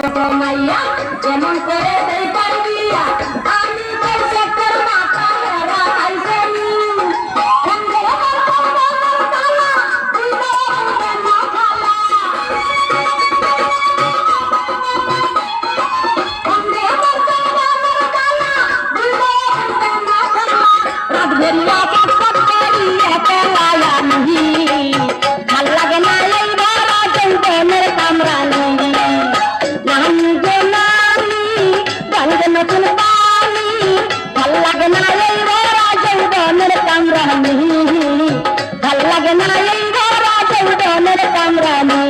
মাইয়া যেমন করে দেই পারবিয়া আমি বলছে তোর মাথা হেরা আইসেনি সঙ্গে আমার কমর কালা উল্টো উল্টো না খালা সঙ্গে আমার কমর কালা উল্টো উল্টো না খালা রাত ভরিয়া পাট পাট করি একলা আমি ভাল লাগে না এই ভরা যৌবনের কামরানি নতুন পানি ভাল লাগে না এই ভরা যৌবনের কামরানি ভাল লাগে না এই ভরা যৌবনের কামরানি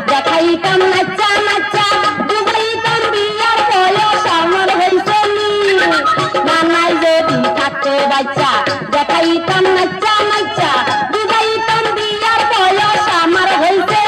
দেখাইতাম নাচা নাচা বুঝাইতাম বিয়ার বয়স আমার হয়েছে নানাই যদি থাকতে বাচ্চা দেখাইতাম নাচা নাচা বুঝাইতাম বিয়ার বয়স আমার হয়েছে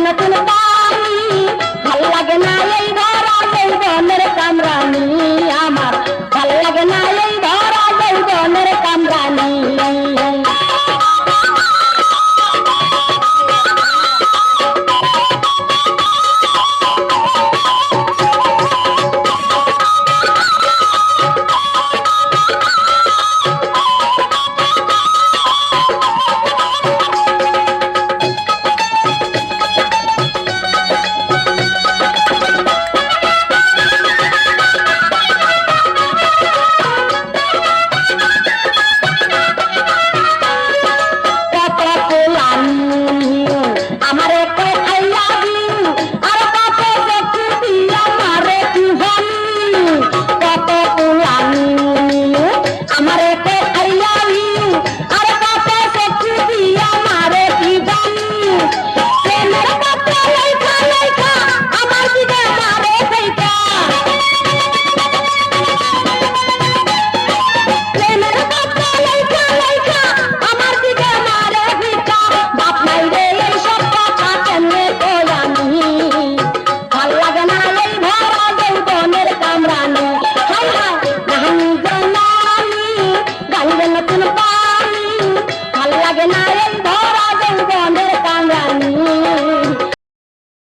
নতুন পানি ভাল লাগে না এই ভরা যৌবনের কামরানি আমার ভাল লাগে না এই ভরা যৌবনের কামরানি নতুন